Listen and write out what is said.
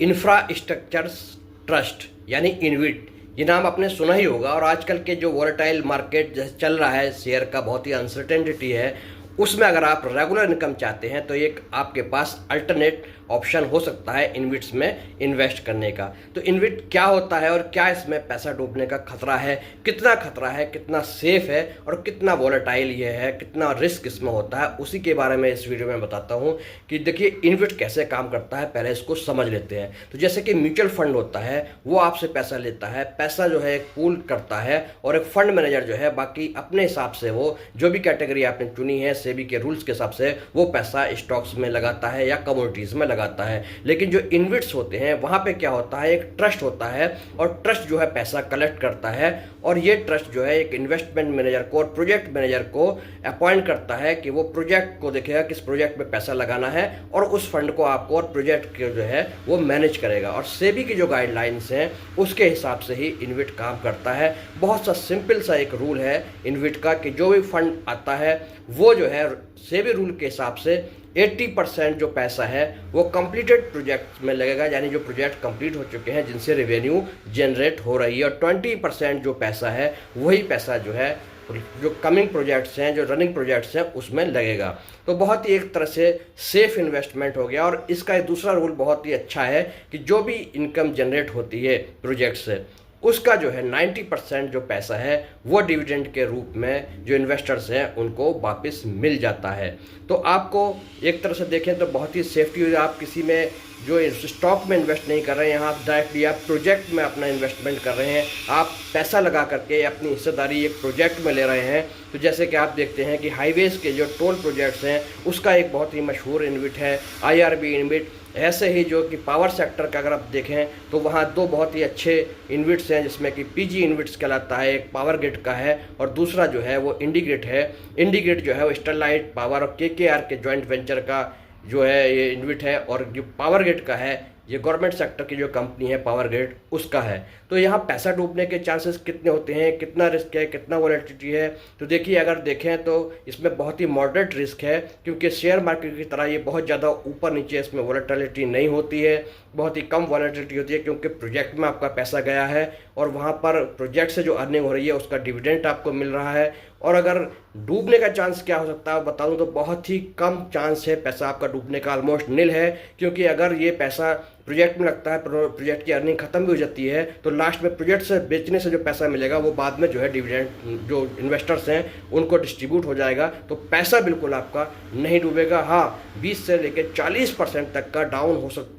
Infrastructure trust यानी इनविट, ये नाम आपने सुना ही होगा। और आजकल के जो वोलेटाइल मार्केट जैसे चल रहा है, शेयर का बहुत ही अनसर्टेनिटी है, उसमें अगर आप रेगुलर इनकम चाहते हैं तो एक आपके पास अल्टरनेट ऑप्शन हो सकता है इनविट्स में इन्वेस्ट करने का। तो इनविट क्या होता है और क्या इसमें पैसा डूबने का खतरा है, कितना सेफ है और कितना वोलेटाइल ये है, कितना रिस्क इसमें होता है, उसी के बारे में इस वीडियो में बताता हूँ कि देखिए इनविट कैसे काम करता है। पहले इसको समझ लेते हैं। तो जैसे कि म्यूचुअल फंड होता है, वो आपसे पैसा लेता है, पैसा जो है एक पूल करता है, और एक फंड मैनेजर जो है बाकी अपने हिसाब से वो जो भी कैटेगरी आपने चुनी है सेबी के रूल्स के हिसाब से वो पैसा स्टॉक्स में लगाता है या कमोडिटीज में लगाता है। लेकिन जो इनविट्स होते हैं वहां पे क्या होता है, एक ट्रस्ट होता है, और ट्रस्ट जो है पैसा कलेक्ट करता है, और ये ट्रस्ट जो है एक इन्वेस्टमेंट मैनेजर को और प्रोजेक्ट मैनेजर को अपॉइंट करता है कि वो प्रोजेक्ट को देखेगा किस प्रोजेक्ट में पैसा लगाना है, और उस फंड को आपको और प्रोजेक्ट को जो है वो मैनेज करेगा। और सेबी की जो गाइडलाइंस हैं उसके हिसाब से ही इनविट काम करता है। बहुत सा सिंपल सा एक रूल है इनविट का कि जो भी फंड आता है वो जो है सेबी रूल के हिसाब से 80% जो पैसा है वो कंप्लीटेड प्रोजेक्ट में लगेगा, यानी जो प्रोजेक्ट कंप्लीट हो चुके हैं जिनसे रेवेन्यू जनरेट हो रही है, और 20% जो पैसा है वही पैसा जो है जो कमिंग प्रोजेक्ट्स हैं, जो रनिंग प्रोजेक्ट्स हैं उसमें लगेगा। तो बहुत ही एक तरह से सेफ इन्वेस्टमेंट हो गया। और इसका एक दूसरा रूल बहुत ही अच्छा है कि जो भी इनकम जनरेट होती है प्रोजेक्ट से उसका जो है 90% जो पैसा है वो डिविडेंड के रूप में जो इन्वेस्टर्स हैं उनको वापस मिल जाता है। तो आपको एक तरह से देखें तो बहुत ही सेफ्टी हो, आप किसी में जो स्टॉक में इन्वेस्ट नहीं कर रहे हैं, यहाँ डायरेक्टली आप प्रोजेक्ट में अपना इन्वेस्टमेंट कर रहे हैं, आप पैसा लगा करके अपनी हिस्सेदारी एक प्रोजेक्ट में ले रहे हैं। तो जैसे कि आप देखते हैं कि हाईवेज़ के जो टोल प्रोजेक्ट्स हैं उसका एक बहुत ही मशहूर इनविट है IRB इनविट। ऐसे ही जो कि पावर सेक्टर का अगर आप देखें तो वहाँ दो बहुत ही अच्छे इनविट्स हैं, जिसमें कि PG इनविट्स कहलाता है, एक पावर ग्रिड का है और दूसरा जो है वो इंडीग्रिड है। इंडीग्रिड जो है वो स्टरलाइट पावर और KKR के जॉइंट वेंचर का जो है ये इनविट है, और जो पावर ग्रिड का है ये गवर्नमेंट सेक्टर की जो कंपनी है पावर ग्रिड उसका है। तो यहाँ पैसा डूबने के चांसेस कितने होते हैं, कितना रिस्क है, कितना वॉलेटिलिटी है, तो देखिए अगर देखें तो इसमें बहुत ही मॉडरेट रिस्क है, क्योंकि शेयर मार्केट की तरह ये बहुत ज़्यादा ऊपर नीचे इसमें वॉलेटिलिटी नहीं होती है, बहुत ही कम वॉलेटिलिटी होती है, क्योंकि प्रोजेक्ट में आपका पैसा गया है और वहाँ पर प्रोजेक्ट से जो अर्निंग हो रही है उसका डिविडेंड आपको मिल रहा है। और अगर डूबने का चांस क्या हो सकता है बता दूं तो बहुत ही कम चांस है पैसा आपका डूबने का, ऑलमोस्ट नील है। क्योंकि अगर ये पैसा प्रोजेक्ट में लगता है, प्रोजेक्ट की अर्निंग खत्म भी हो जाती है, तो लास्ट में प्रोजेक्ट से बेचने से जो पैसा मिलेगा वो बाद में जो है डिविडेंड जो इन्वेस्टर्स हैं उनको डिस्ट्रीब्यूट हो जाएगा। तो पैसा बिल्कुल आपका नहीं डूबेगा। हाँ, 20 से लेकर 40% तक का डाउन हो सकता है।